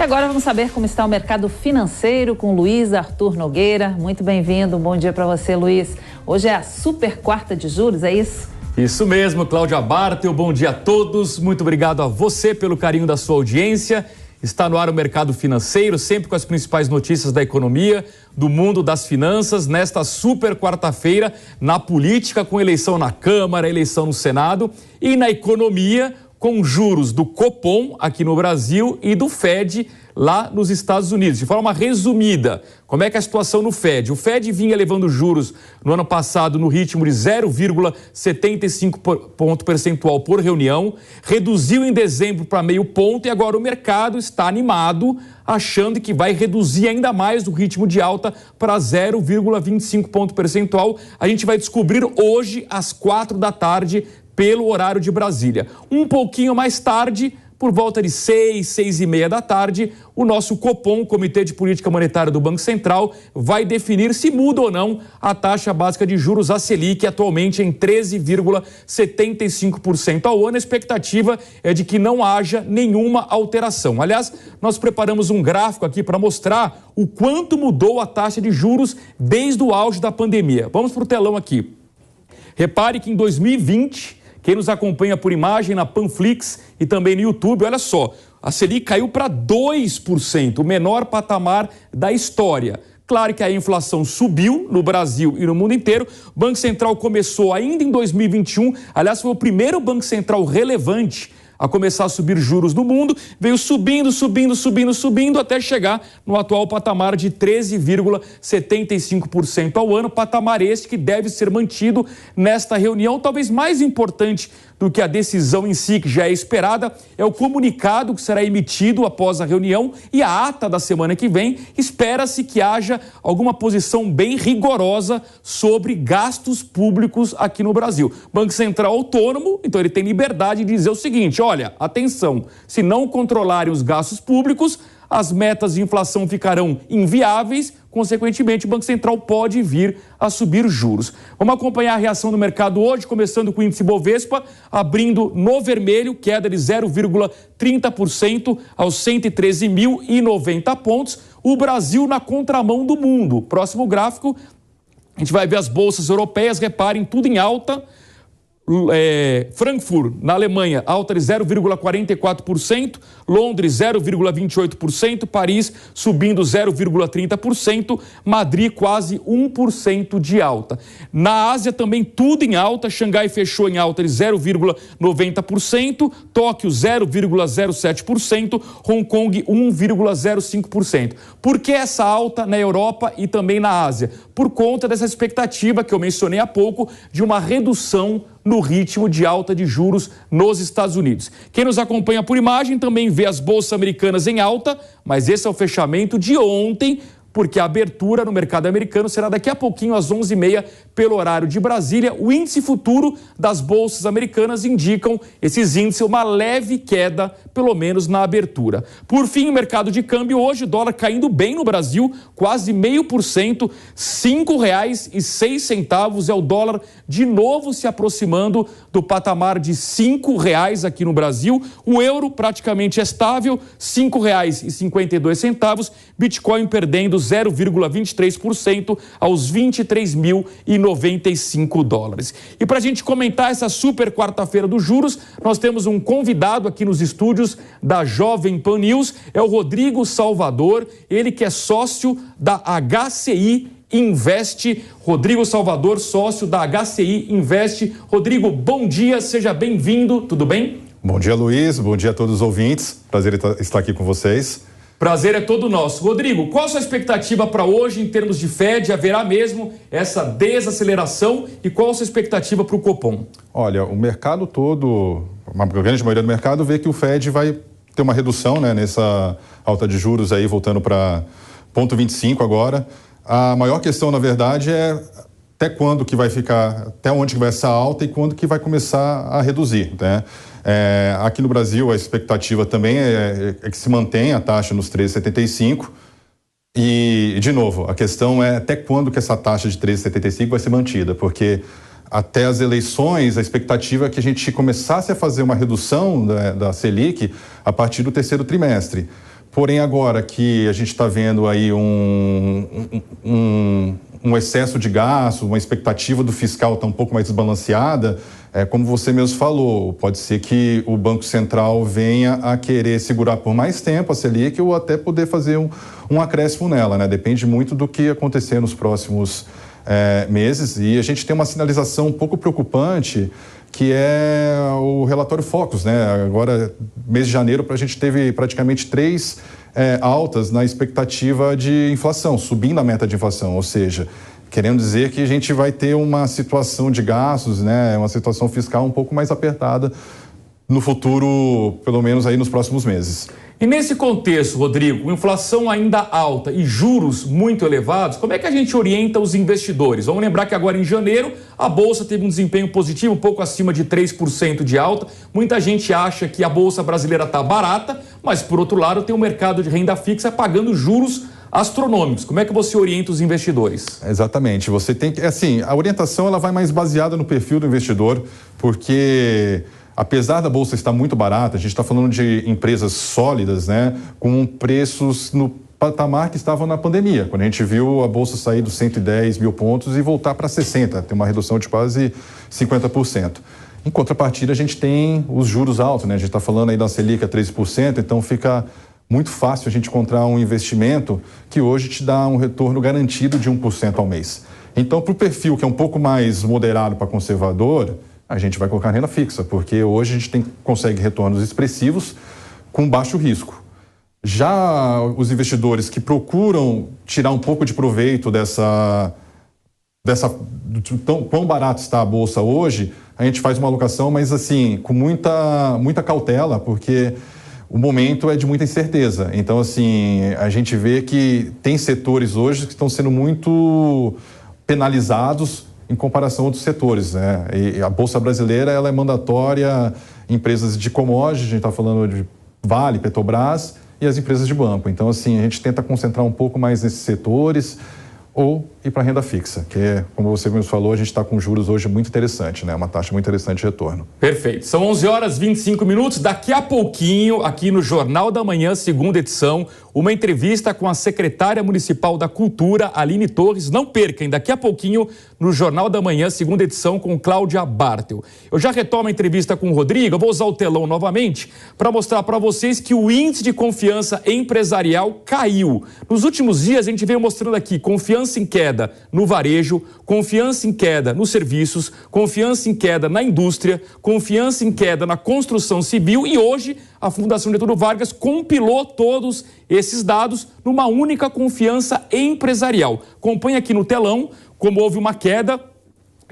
E agora vamos saber como está o mercado financeiro com Luiz Arthur Nogueira. Muito bem-vindo, bom dia para você, Luiz. Hoje é a super quarta de juros, é isso? Isso mesmo, Cláudia Bartel, bom dia a todos. Muito obrigado a você pelo carinho da sua audiência. Está no ar o mercado financeiro, sempre com as principais notícias da economia, do mundo das finanças, nesta super quarta-feira, na política, com eleição na Câmara, eleição no Senado, e na economia, com juros do Copom aqui no Brasil e do Fed lá nos Estados Unidos. De forma resumida, como é que é a situação no Fed? O Fed vinha levando juros no ano passado no ritmo de 0,75 ponto percentual por reunião, reduziu em dezembro para meio ponto e agora o mercado está animado, achando que vai reduzir ainda mais o ritmo de alta para 0,25 ponto percentual. A gente vai descobrir hoje às 4 da tarde, pelo horário de Brasília. Um pouquinho mais tarde, por volta de 6h30 da tarde, o nosso Copom, Comitê de Política Monetária do Banco Central, vai definir se muda ou não a taxa básica de juros, a Selic, atualmente em 13,75% ao ano. A expectativa é de que não haja nenhuma alteração. Aliás, nós preparamos um gráfico aqui para mostrar o quanto mudou a taxa de juros desde o auge da pandemia. Vamos para o telão aqui. Repare que em 2020... Quem nos acompanha por imagem na Panflix e também no YouTube, olha só, a Selic caiu para 2%, o menor patamar da história. Claro que a inflação subiu no Brasil e no mundo inteiro. O Banco Central começou ainda em 2021, aliás, foi o primeiro Banco Central relevante a começar a subir juros no mundo, veio subindo, até chegar no atual patamar de 13,75% ao ano, patamar este que deve ser mantido nesta reunião. Talvez mais importante do que a decisão em si, que já é esperada, é o comunicado que será emitido após a reunião e a ata da semana que vem. Espera-se que haja alguma posição bem rigorosa sobre gastos públicos aqui no Brasil. Banco Central autônomo, então ele tem liberdade de dizer o seguinte: olha, atenção, se não controlarem os gastos públicos, as metas de inflação ficarão inviáveis, consequentemente o Banco Central pode vir a subir juros. Vamos acompanhar a reação do mercado hoje, começando com o índice Bovespa, abrindo no vermelho, queda de 0,30% aos 113.090 pontos. O Brasil na contramão do mundo. Próximo gráfico, a gente vai ver as bolsas europeias, reparem, tudo em alta. Frankfurt, na Alemanha, alta de 0,44%, Londres 0,28%, Paris subindo 0,30%, Madrid quase 1% de alta. Na Ásia também tudo em alta, Xangai fechou em alta de 0,90%, Tóquio 0,07%, Hong Kong 1,05%. Por que essa alta na Europa e também na Ásia? Por conta dessa expectativa que eu mencionei há pouco de uma redução no ritmo de alta de juros nos Estados Unidos. Quem nos acompanha por imagem também vê as bolsas americanas em alta, mas esse é o fechamento de ontem, porque a abertura no mercado americano será daqui a pouquinho às 11h30 pelo horário de Brasília. O índice futuro das bolsas americanas indicam esses índices uma leve queda, pelo menos na abertura. Por fim, o mercado de câmbio hoje, o dólar caindo bem no Brasil, quase 0,5%, R$ 5,06 é o dólar de novo se aproximando do patamar de R$ 5,00 aqui no Brasil. O euro praticamente estável, R$ 5,52, Bitcoin perdendo 0,23% aos 23.095 dólares. E para a gente comentar essa super quarta-feira dos juros, nós temos um convidado aqui nos estúdios da Jovem Pan News, é o Rodrigo Salvador, ele que é sócio da HCI Invest. Rodrigo Salvador, sócio da HCI Invest. Rodrigo, bom dia, seja bem-vindo, tudo bem? Bom dia, Luiz, bom dia a todos os ouvintes, prazer estar aqui com vocês. Prazer é todo nosso. Rodrigo, qual a sua expectativa para hoje em termos de Fed? Haverá mesmo essa desaceleração e qual a sua expectativa para o Copom? Olha, o mercado todo, uma grande maioria do mercado vê que o Fed vai ter uma redução, né, nessa alta de juros aí, voltando para 0,25 agora. A maior questão, na verdade, é até quando que vai ficar, até onde que vai essa alta e quando que vai começar a reduzir, né? Aqui no Brasil a expectativa também é que se mantenha a taxa nos 13,75 e, de novo, a questão é até quando que essa taxa de 13,75 vai ser mantida, porque até as eleições a expectativa é que a gente começasse a fazer uma redução da Selic a partir do terceiro trimestre. Porém, agora que a gente está vendo aí um excesso de gasto, uma expectativa do fiscal está um pouco mais desbalanceada, como você mesmo falou, pode ser que o Banco Central venha a querer segurar por mais tempo a Selic ou até poder fazer um acréscimo nela, né? Depende muito do que acontecer nos próximos meses. E a gente tem uma sinalização um pouco preocupante, que é o relatório Focus, né? Agora, mês de janeiro, a gente teve praticamente 3 altas na expectativa de inflação, subindo a meta de inflação, ou seja, querendo dizer que a gente vai ter uma situação de gastos, né? Uma situação fiscal um pouco mais apertada no futuro, pelo menos aí nos próximos meses. E nesse contexto, Rodrigo, inflação ainda alta e juros muito elevados, como é que a gente orienta os investidores? Vamos lembrar que agora em janeiro a Bolsa teve um desempenho positivo, um pouco acima de 3% de alta. Muita gente acha que a Bolsa brasileira está barata, mas por outro lado tem um mercado de renda fixa pagando juros astronômicos. Como é que você orienta os investidores? Exatamente. Você tem que, a orientação ela vai mais baseada no perfil do investidor, porque apesar da Bolsa estar muito barata, a gente está falando de empresas sólidas, né, com preços no patamar que estavam na pandemia, quando a gente viu a Bolsa sair dos 110 mil pontos e voltar para 60, tem uma redução de quase 50%. Em contrapartida, a gente tem os juros altos, né? A gente está falando aí da Selic a 13%, então fica muito fácil a gente encontrar um investimento que hoje te dá um retorno garantido de 1% ao mês. Então, para o perfil que é um pouco mais moderado para conservador, a gente vai colocar renda fixa, porque hoje a gente consegue retornos expressivos com baixo risco. Já os investidores que procuram tirar um pouco de proveito quão barato está a Bolsa hoje, a gente faz uma alocação, mas com muita cautela, porque o momento é de muita incerteza. Então, a gente vê que tem setores hoje que estão sendo muito penalizados em comparação a outros setores, né? E a Bolsa Brasileira ela é mandatória em empresas de commodities, a gente está falando de Vale, Petrobras e as empresas de banco. Então, a gente tenta concentrar um pouco mais nesses setores ou ir para a renda fixa, que é, como você mesmo falou, a gente está com juros hoje muito interessante, né? Uma taxa muito interessante de retorno. Perfeito. São 11h25. Daqui a pouquinho, aqui no Jornal da Manhã, segunda edição, uma entrevista com a secretária municipal da Cultura, Aline Torres. Não percam, daqui a pouquinho, no Jornal da Manhã, segunda edição, com Cláudia Bartel. Eu já retomo a entrevista com o Rodrigo, eu vou usar o telão novamente para mostrar para vocês que o índice de confiança empresarial caiu. Nos últimos dias, a gente veio mostrando aqui confiança em queda no varejo, confiança em queda nos serviços, confiança em queda na indústria, confiança em queda na construção civil e hoje a Fundação Getúlio Vargas compilou todos esses dados numa única confiança empresarial. Acompanhe aqui no telão como houve uma queda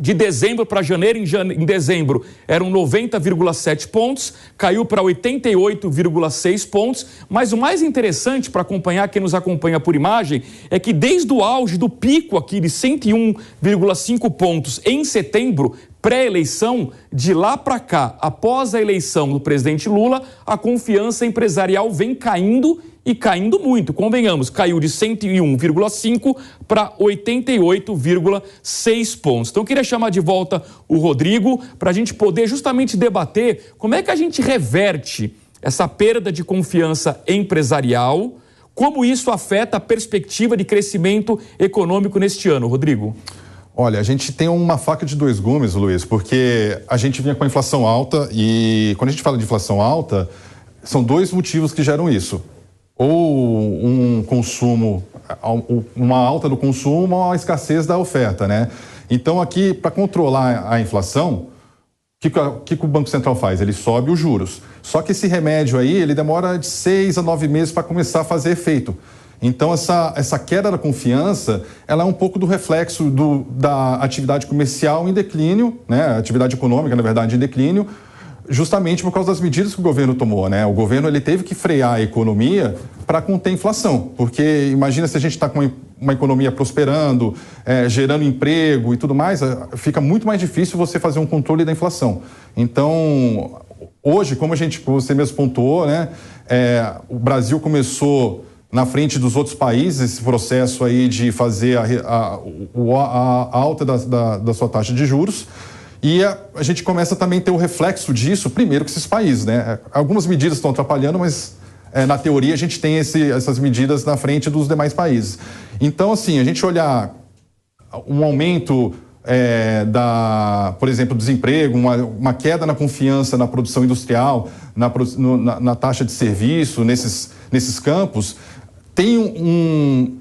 de dezembro para janeiro. Em dezembro eram 90,7 pontos, caiu para 88,6 pontos. Mas o mais interessante para acompanhar, quem nos acompanha por imagem, é que desde o auge do pico aqui de 101,5 pontos em setembro, pré-eleição, de lá para cá, após a eleição do presidente Lula, a confiança empresarial vem caindo e caindo muito. Convenhamos, caiu de 101,5 para 88,6 pontos. Então, eu queria chamar de volta o Rodrigo para a gente poder justamente debater como é que a gente reverte essa perda de confiança empresarial, como isso afeta a perspectiva de crescimento econômico neste ano, Rodrigo. Olha, a gente tem uma faca de dois gumes, Luiz, porque a gente vinha com a inflação alta e quando a gente fala de inflação alta, são dois motivos que geram isso. Ou um consumo, uma alta do consumo ou a escassez da oferta, né? Então aqui, para controlar a inflação, o que o Banco Central faz? Ele sobe os juros. Só que esse remédio aí, ele demora de 6 a 9 meses para começar a fazer efeito. Então, essa queda da confiança, ela é um pouco do reflexo da atividade comercial em declínio, né? A atividade econômica, na verdade, em declínio, justamente por causa das medidas que o governo tomou, né? O governo ele teve que frear a economia para conter a inflação, porque imagina se a gente está com uma economia prosperando, gerando emprego e tudo mais, fica muito mais difícil você fazer um controle da inflação. Então, hoje, como você mesmo pontuou, né? O Brasil começou na frente dos outros países esse processo aí de fazer a alta da sua taxa de juros. E a gente começa também a ter o reflexo disso, primeiro, com esses países, né? Algumas medidas estão atrapalhando, mas na teoria, a gente tem essas medidas na frente dos demais países. Então, assim, a gente olhar um aumento por exemplo, desemprego, uma queda na confiança na produção industrial, na taxa de serviço, nesses campos, tem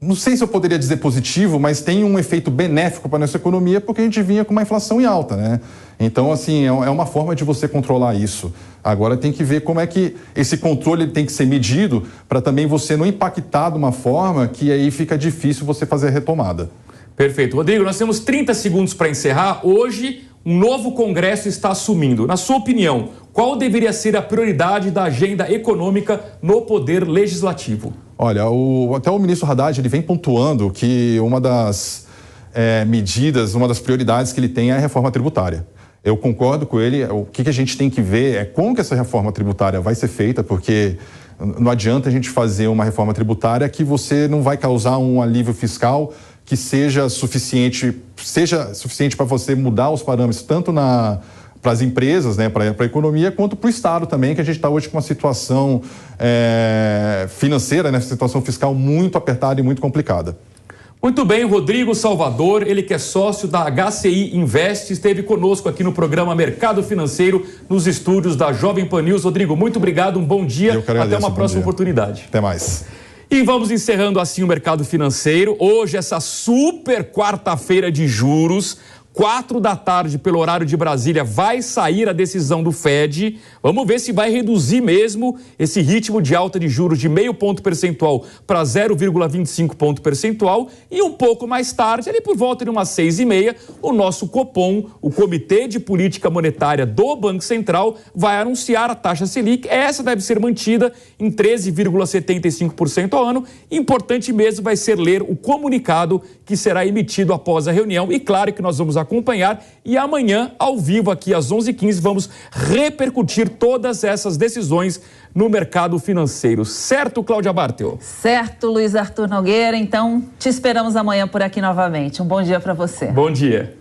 não sei se eu poderia dizer positivo, mas tem um efeito benéfico para a nossa economia, porque a gente vinha com uma inflação em alta, né? Então, assim, é uma forma de você controlar isso. Agora tem que ver como é que esse controle tem que ser medido para também você não impactar de uma forma que aí fica difícil você fazer a retomada. Perfeito. Rodrigo, nós temos 30 segundos para encerrar. Hoje, um novo Congresso está assumindo. Na sua opinião, qual deveria ser a prioridade da agenda econômica no Poder Legislativo? Olha, até o ministro Haddad ele vem pontuando que uma das medidas, uma das prioridades que ele tem é a reforma tributária. Eu concordo com ele. O que a gente tem que ver é como que essa reforma tributária vai ser feita, porque não adianta a gente fazer uma reforma tributária que você não vai causar um alívio fiscal que seja suficiente para você mudar os parâmetros tanto para as empresas, né, para a economia, quanto para o Estado também, que a gente está hoje com uma situação financeira, né, situação fiscal muito apertada e muito complicada. Muito bem, Rodrigo Salvador, ele que é sócio da HCI Invest, esteve conosco aqui no programa Mercado Financeiro, nos estúdios da Jovem Pan News. Rodrigo, muito obrigado, um bom dia, até uma próxima oportunidade. Até mais. E vamos encerrando assim o mercado financeiro. Hoje, essa super quarta-feira de juros, 4 da tarde, pelo horário de Brasília, vai sair a decisão do Fed. Vamos ver se vai reduzir mesmo esse ritmo de alta de juros de 0,5 ponto percentual para 0,25 ponto percentual. E um pouco mais tarde, ali por volta de umas 6h30, o nosso Copom, o Comitê de Política Monetária do Banco Central, vai anunciar a taxa Selic. Essa deve ser mantida em 13,75% ao ano. Importante mesmo vai ser ler o comunicado que será emitido após a reunião. E claro que nós vamos acompanhar e amanhã, ao vivo, aqui às 11h15, vamos repercutir todas essas decisões no mercado financeiro. Certo, Cláudia Bartel? Certo, Luiz Arthur Nogueira. Então, te esperamos amanhã por aqui novamente. Um bom dia para você. Bom dia.